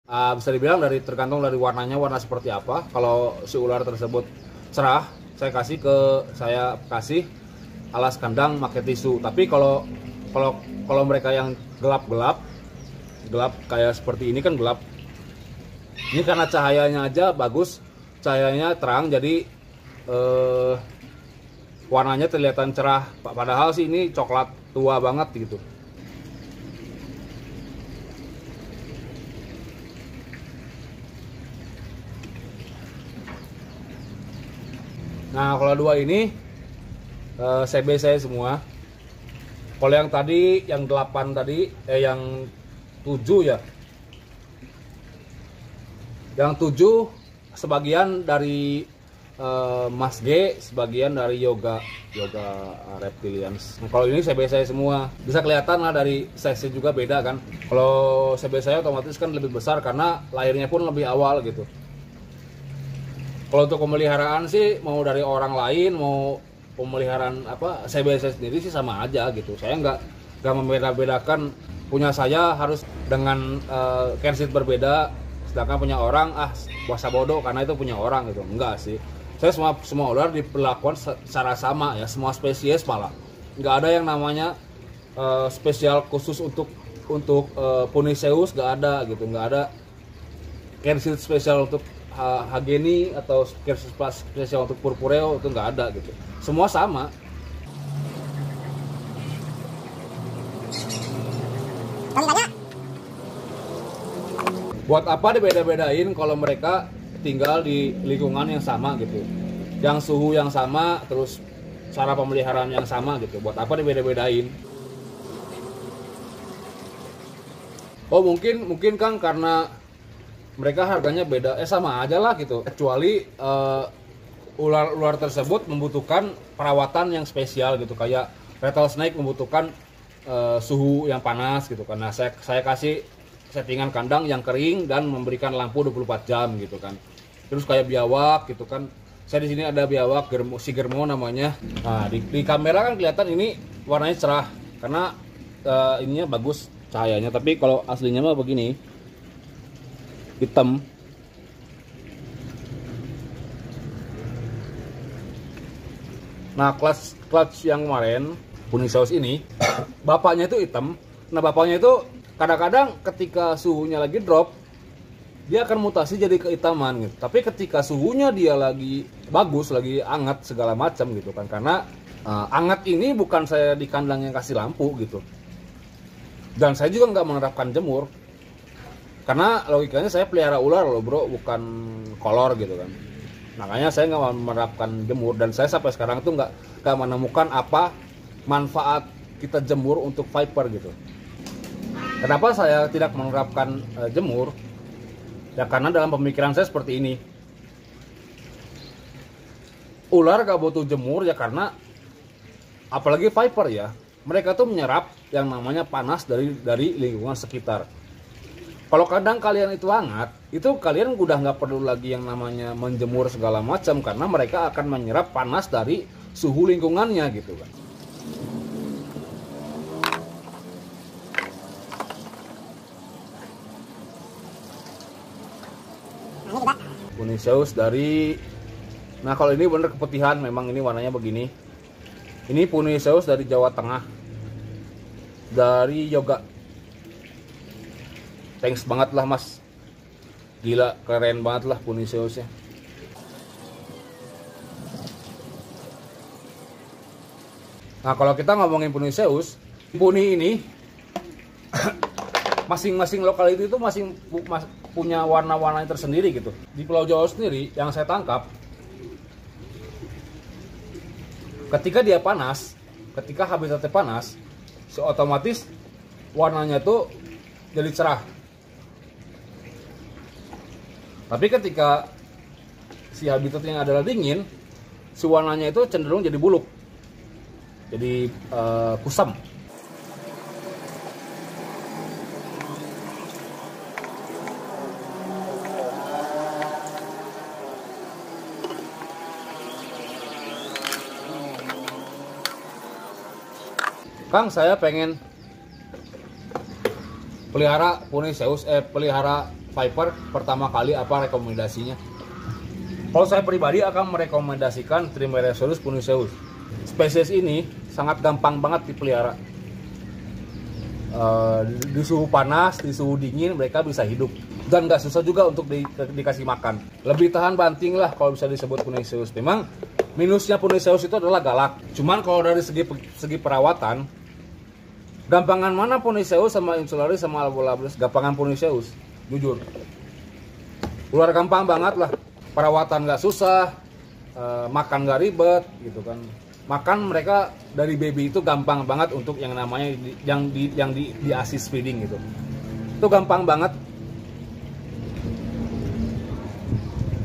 Bisa dibilang tergantung dari warnanya, warna seperti apa. Kalau si ular tersebut cerah, saya kasih alas kandang pakai tisu. Tapi kalau mereka yang gelap kayak seperti ini kan gelap. Ini karena cahayanya aja bagus, cahayanya terang, jadi warnanya kelihatan cerah. Padahal sih ini coklat tua banget gitu. Nah, kalau dua ini CB saya semua. Kalau yang tadi, yang 8 tadi, yang 7 ya. Yang 7 sebagian dari Mas G, sebagian dari Yoga Reptilians. Nah, kalau ini CB saya semua. Bisa kelihatan lah dari size juga beda kan. Kalau CB saya otomatis kan lebih besar karena lahirnya pun lebih awal gitu. Kalau untuk pemeliharaan sih mau dari orang lain, mau pemeliharaan CB saya sendiri sih sama aja gitu. Saya nggak membeda-bedakan, punya saya harus dengan kersit berbeda, sedangkan punya orang puasa bodoh karena itu punya orang gitu. Enggak sih. Saya semua ular diperlakukan secara sama ya, semua spesies malah. Nggak ada yang namanya spesial khusus untuk Puniceus, nggak ada gitu. Nggak ada kersit spesial untuk Hageni atau spesial untuk Purpureo, itu nggak ada gitu. Semua sama. Buat apa dibeda-bedain kalau mereka tinggal di lingkungan yang sama gitu, yang suhu yang sama, terus cara pemeliharaan yang sama gitu. Buat apa dibeda-bedain? Oh mungkin Kang, karena mereka harganya beda, sama aja lah gitu. Kecuali ular tersebut membutuhkan perawatan yang spesial gitu, kayak rattlesnake membutuhkan suhu yang panas gitu. Karena saya kasih settingan kandang yang kering dan memberikan lampu 24 jam gitu kan. Terus kayak biawak gitu kan. Saya di sini ada biawak si Germo namanya. Nah, di kamera kan kelihatan ini warnanya cerah karena ininya bagus cahayanya, tapi kalau aslinya mah begini. Hitam. Nah, clutch yang kemarin Puniceus ini bapaknya itu hitam. Nah, bapaknya itu kadang-kadang ketika suhunya lagi drop, dia akan mutasi jadi kehitaman gitu. Tapi ketika suhunya dia lagi bagus, lagi hangat segala macam gitu kan. Karena hangat ini bukan saya di kandang yang kasih lampu gitu. Dan saya juga nggak menerapkan jemur. Karena logikanya saya pelihara ular loh bro, bukan kolor gitu kan. Makanya saya nggak menerapkan jemur, dan saya sampai sekarang tuh nggak menemukan apa manfaat kita jemur untuk viper gitu. Kenapa saya tidak menerapkan jemur? Ya karena dalam pemikiran saya seperti ini. Ular gak butuh jemur ya karena apalagi viper ya, mereka tuh menyerap yang namanya panas dari lingkungan sekitar. Kalau kandang kalian itu hangat, itu kalian udah nggak perlu lagi yang namanya menjemur segala macam, karena mereka akan menyerap panas dari suhu lingkungannya gitu kan. Puniceus dari, nah kalau ini bener keputihan, memang ini warnanya begini. Ini Puniceus dari Jawa Tengah, dari Yoga. Thanks banget lah mas, gila keren banget lah Puniceusnya. Nah kalau kita ngomongin Puniceus, Puni ini masing-masing lokality itu punya warna-warna tersendiri gitu. Di Pulau Jawa sendiri yang saya tangkap, ketika dia panas, ketika habitatnya panas, otomatis warnanya tuh jadi cerah. Tapi ketika si habitatnya adalah dingin, si warnanya itu cenderung jadi buluk, jadi kusam. Kang, saya pengen pelihara Puniceus, pelihara Viper pertama kali apa rekomendasinya? Kalau saya pribadi akan merekomendasikan Trimeresurus puniceus. Spesies ini sangat gampang banget dipelihara. Di suhu panas, di suhu dingin mereka bisa hidup. Dan nggak susah juga untuk dikasih makan. Lebih tahan banting lah kalau bisa disebut puniceus. Memang minusnya puniceus itu adalah galak. Cuman kalau dari segi perawatan, gampangan mana puniceus sama insularis sama albolabris? Gampangan puniceus. Jujur, ular gampang banget lah, perawatan nggak susah, makan nggak ribet gitu kan. Makan mereka dari baby itu gampang banget untuk yang namanya di assist feeding gitu, itu gampang banget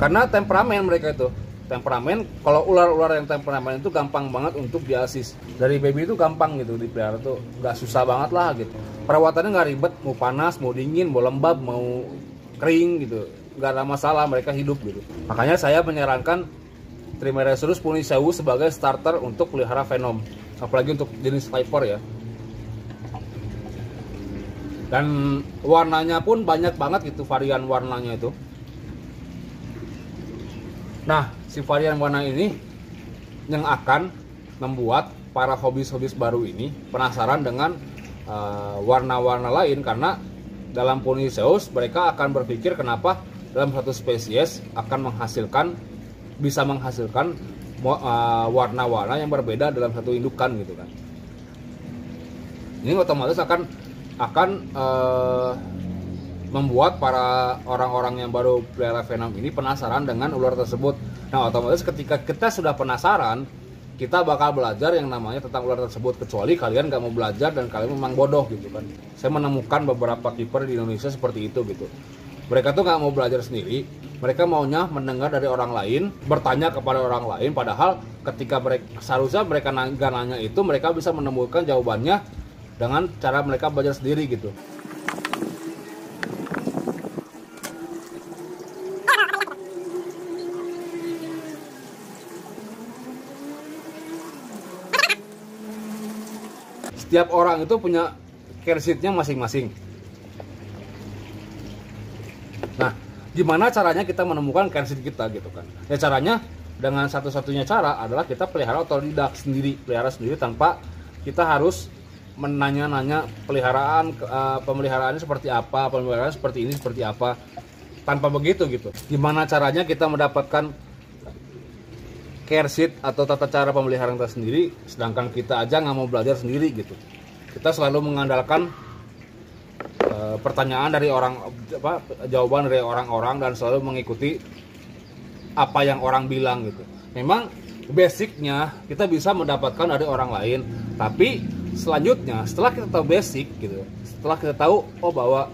karena temperamen mereka itu. Kalau ular-ular yang temperamen itu gampang banget untuk di assist dari baby, itu gampang gitu dipelihara, tuh nggak susah banget lah gitu. Perawatannya nggak ribet, mau panas, mau dingin, mau lembab, mau kering gitu, nggak ada masalah, mereka hidup gitu. Makanya saya menyarankan Trimeresurus puniceus sebagai starter untuk pelihara venom, apalagi untuk jenis Viper ya. Dan warnanya pun banyak banget gitu, varian warnanya itu. Nah, si varian warna ini yang akan membuat para hobis-hobis baru ini penasaran dengan warna-warna lain, karena dalam puniceus mereka akan berpikir kenapa dalam satu spesies akan bisa menghasilkan warna-warna yang berbeda dalam satu indukan gitu kan. Ini otomatis akan membuat para orang-orang yang baru pelihara venom ini penasaran dengan ular tersebut. Nah, otomatis ketika kita sudah penasaran, kita bakal belajar yang namanya tentang ular tersebut, kecuali kalian nggak mau belajar dan kalian memang bodoh gitu kan. Saya menemukan beberapa keeper di Indonesia seperti itu gitu. Mereka tuh nggak mau belajar sendiri, mereka maunya mendengar dari orang lain, bertanya kepada orang lain, padahal ketika seharusnya mereka nggak nanya itu, mereka bisa menemukan jawabannya dengan cara mereka belajar sendiri gitu. Setiap orang itu punya care sheet-nya masing-masing. Nah, gimana caranya kita menemukan care sheet kita gitu kan? Ya caranya dengan satu-satunya cara adalah kita pelihara otodidak sendiri, pelihara sendiri tanpa kita harus menanya-nanya pemeliharaannya seperti apa, pemeliharaan seperti ini seperti apa. Tanpa begitu gitu. Gimana caranya kita mendapatkan care sheet atau tata cara pemeliharaan kita sendiri, sedangkan kita aja nggak mau belajar sendiri gitu. Kita selalu mengandalkan pertanyaan dari jawaban dari orang-orang, dan selalu mengikuti apa yang orang bilang gitu. Memang basicnya kita bisa mendapatkan dari orang lain, tapi selanjutnya setelah kita tahu basic gitu, setelah kita tahu bahwa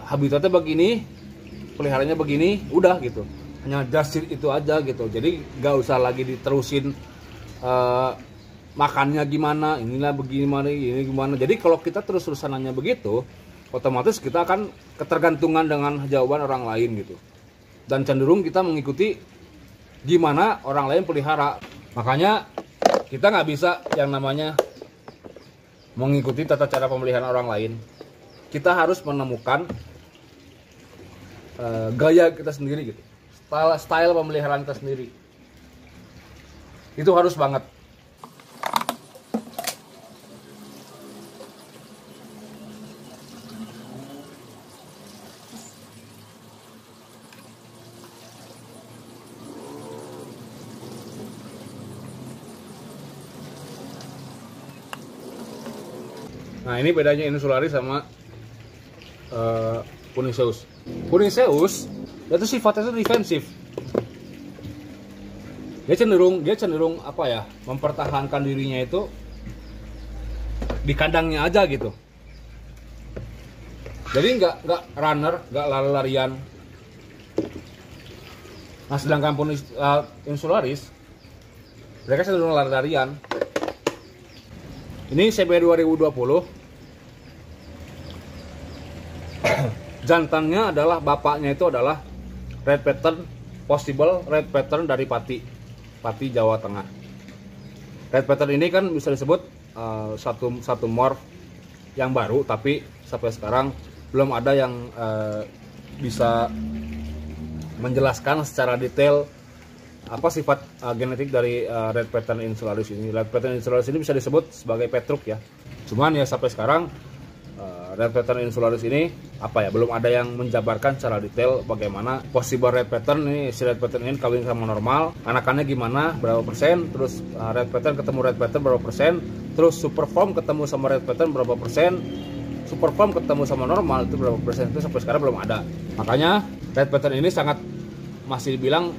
habitatnya begini, peliharanya begini, udah gitu. Hanya just itu aja gitu, jadi nggak usah lagi diterusin makannya gimana, inilah begini ini gimana. Jadi kalau kita terus-terusan nanya begitu, otomatis kita akan ketergantungan dengan jawaban orang lain gitu, dan cenderung kita mengikuti gimana orang lain pelihara. Makanya kita nggak bisa yang namanya mengikuti tata cara pemeliharaan orang lain. Kita harus menemukan gaya kita sendiri gitu, style pemeliharaan kita sendiri. Itu harus banget. Nah, ini bedanya insularis sama puniceus. Puniceus itu sifatnya itu defensif. Dia cenderung apa ya, mempertahankan dirinya itu di kandangnya aja gitu. Jadi nggak runner, nggak lari-larian. Nah, sedangkan insularis mereka cenderung lari-larian. Ini CB 2020. Jantannya adalah, bapaknya itu adalah red pattern, possible red pattern dari Pati Jawa Tengah. Red pattern ini kan bisa disebut satu morph yang baru, tapi sampai sekarang belum ada yang bisa menjelaskan secara detail apa sifat genetik dari Red Pattern Insularis ini. Red Pattern Insularis ini bisa disebut sebagai petruk ya. Cuman ya sampai sekarang Red Pattern Insularis ini belum ada yang menjabarkan secara detail bagaimana possible Red Pattern ini, si Red Pattern ini kawin sama normal, anakannya gimana, berapa persen, terus Red Pattern ketemu Red Pattern berapa persen, terus Superform ketemu sama Red Pattern berapa persen, Superform ketemu sama normal itu berapa persen, itu sampai sekarang belum ada. Makanya Red Pattern ini sangat masih dibilang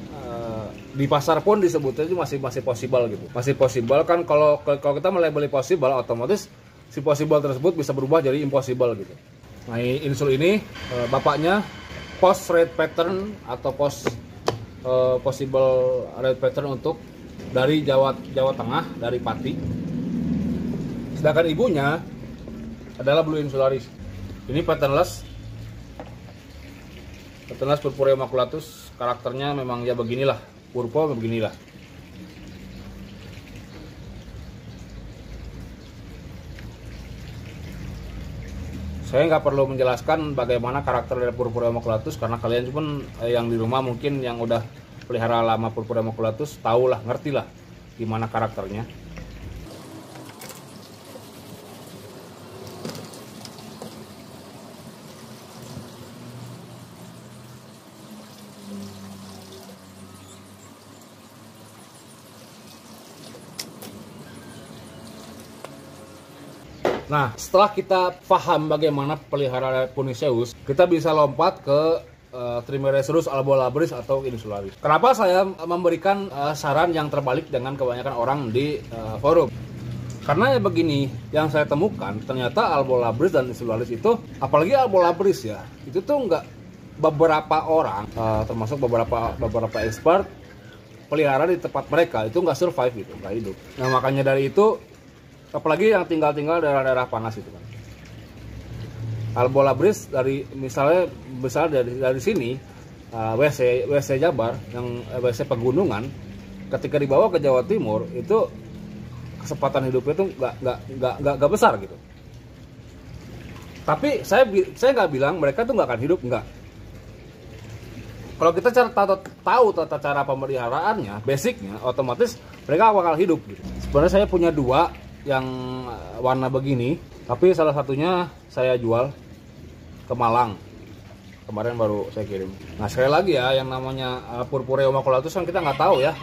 di pasar pun disebutnya itu masih possible gitu. Masih possible kan, kalau kita melabeli possible, otomatis si possible tersebut bisa berubah jadi impossible gitu. Nah, Insul ini bapaknya post red pattern atau post possible red pattern untuk dari Jawa Tengah, dari Pati. Sedangkan ibunya adalah Blue Insularis. Ini patternless Purpurea maculatus. Karakternya memang ya beginilah, purple beginilah. Saya nggak perlu menjelaskan bagaimana karakter dari Purpurea maculatus karena kalian pun yang di rumah mungkin yang udah pelihara lama Purpurea maculatus tahulah, ngertilah gimana karakternya. Nah, setelah kita paham bagaimana pelihara Puniceus, kita bisa lompat ke Trimeresurus albolabris atau Insularis. Kenapa saya memberikan saran yang terbalik dengan kebanyakan orang di forum? Karena ya begini, yang saya temukan ternyata albolabris dan Insularis itu, apalagi albolabris ya, itu tuh nggak, beberapa orang, termasuk beberapa expert pelihara di tempat mereka itu nggak survive gitu, nggak hidup. Nah makanya dari itu, apalagi yang tinggal daerah-daerah panas itu kan. Albolabris misalnya dari sini WC Jabar yang WC pegunungan, ketika dibawa ke Jawa Timur itu kesempatan hidupnya itu nggak besar gitu. Tapi saya nggak bilang mereka tuh nggak akan hidup, nggak. Kalau kita tahu tata cara pemeliharaannya, basicnya, otomatis mereka bakal hidup gitu. Sebenarnya saya punya dua yang warna begini, tapi salah satunya saya jual ke Malang, kemarin baru saya kirim. Nah sekali lagi ya, yang namanya Purpurea maculatus kan kita nggak tahu ya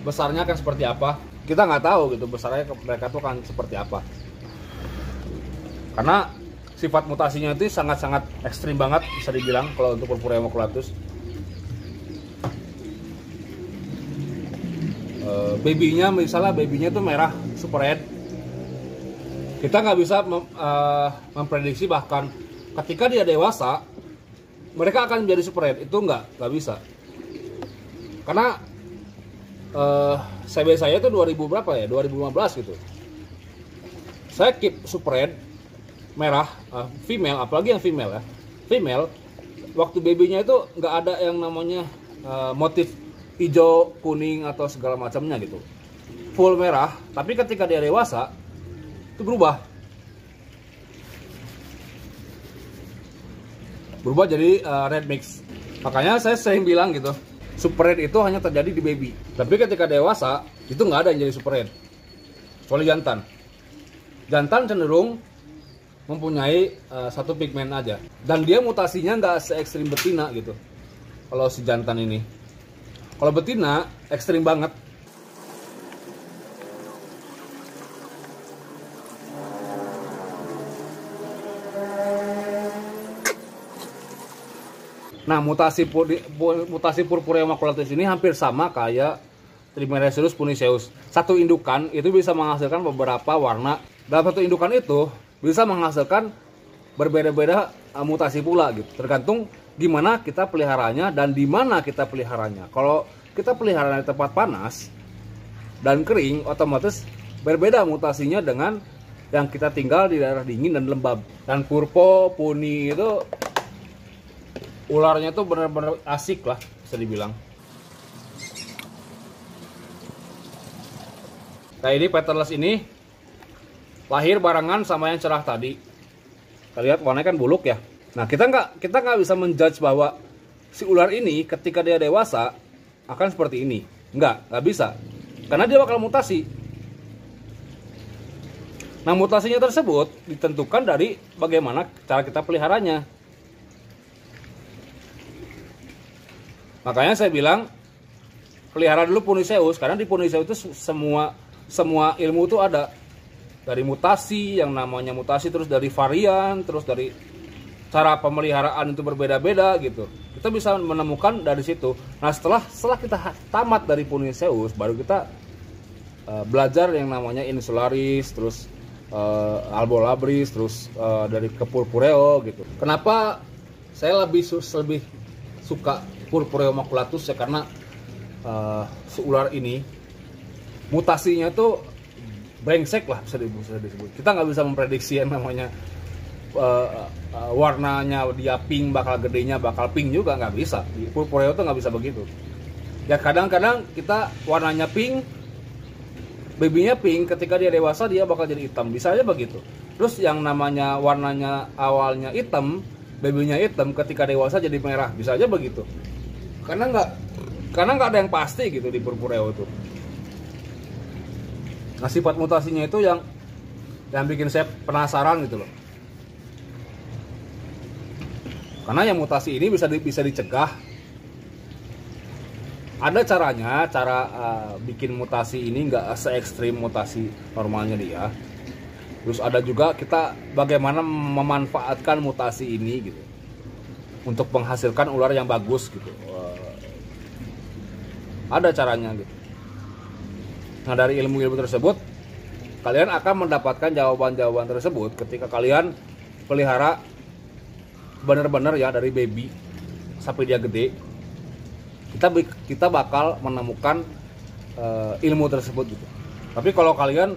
besarnya kan seperti apa, kita nggak tahu gitu besarnya mereka tuh kan seperti apa, karena sifat mutasinya itu sangat ekstrim banget bisa dibilang kalau untuk Purpurea maculatus. Babynya tuh merah super red. Kita nggak bisa memprediksi bahkan ketika dia dewasa mereka akan menjadi super red, itu nggak bisa. Karena CB saya itu 2000 berapa ya, 2015 gitu. Saya keep super red merah female, apalagi yang female ya. Female waktu babynya itu nggak ada yang namanya motif hijau, kuning atau segala macamnya gitu. Full merah, tapi ketika dia dewasa itu berubah jadi red mix. Makanya saya sering bilang gitu, super red itu hanya terjadi di baby, tapi ketika dewasa itu nggak ada yang jadi super red kecuali jantan cenderung mempunyai satu pigmen aja, dan dia mutasinya nggak se ekstrim betina gitu. Kalau si jantan ini, kalau betina ekstrim banget. Nah, mutasi Purpurea maculatus ini hampir sama kayak Trimeresurus puniceus. Satu indukan itu bisa menghasilkan beberapa warna. Dalam satu indukan itu bisa menghasilkan berbeda-beda mutasi pula gitu. Tergantung gimana kita peliharanya dan di mana kita peliharanya. Kalau kita pelihara di tempat panas dan kering, otomatis berbeda mutasinya dengan yang kita tinggal di daerah dingin dan lembab. Dan Puni itu ularnya tuh benar-benar asik lah bisa dibilang. Nah ini patternless ini lahir barengan sama yang cerah tadi. Kita lihat warnanya kan buluk ya. Nah, kita nggak bisa menjudge bahwa si ular ini ketika dia dewasa akan seperti ini. Nggak bisa. Karena dia bakal mutasi. Nah, mutasinya tersebut ditentukan dari bagaimana cara kita peliharanya. Makanya saya bilang pelihara dulu Puniceus, karena di Puniceus itu semua ilmu itu ada. Dari mutasi, yang namanya mutasi, terus dari varian, terus dari cara pemeliharaan itu berbeda-beda gitu. Kita bisa menemukan dari situ. Nah, setelah kita tamat dari Puniceus, baru kita belajar yang namanya Insularis, terus Albolabris, terus dari ke Purpureo gitu. Kenapa saya lebih suka Purpureo maculatus ya, karena si ular ini mutasinya tuh brengsek lah, bisa disebut. Kita nggak bisa memprediksi yang namanya warnanya dia pink, bakal gedenya bakal pink juga, nggak bisa. Di Purpureo tuh nggak bisa begitu. Ya kadang-kadang kita warnanya pink, babynya pink, ketika dia dewasa dia bakal jadi hitam, bisa aja begitu. Terus yang namanya warnanya awalnya hitam, babynya hitam, ketika dewasa jadi merah, bisa aja begitu. Karena nggak ada yang pasti gitu di Purpureo itu. Nah, sifat mutasinya itu yang bikin saya penasaran gitu loh. Karena yang mutasi ini bisa dicegah. Ada caranya, bikin mutasi ini nggak se-ekstrim mutasi normalnya dia. Terus ada juga kita bagaimana memanfaatkan mutasi ini gitu untuk menghasilkan ular yang bagus gitu. Ada caranya gitu. Nah, dari ilmu-ilmu tersebut kalian akan mendapatkan jawaban-jawaban tersebut ketika kalian pelihara benar-benar ya, dari baby sampai dia gede. Kita bakal menemukan ilmu tersebut gitu. Tapi kalau kalian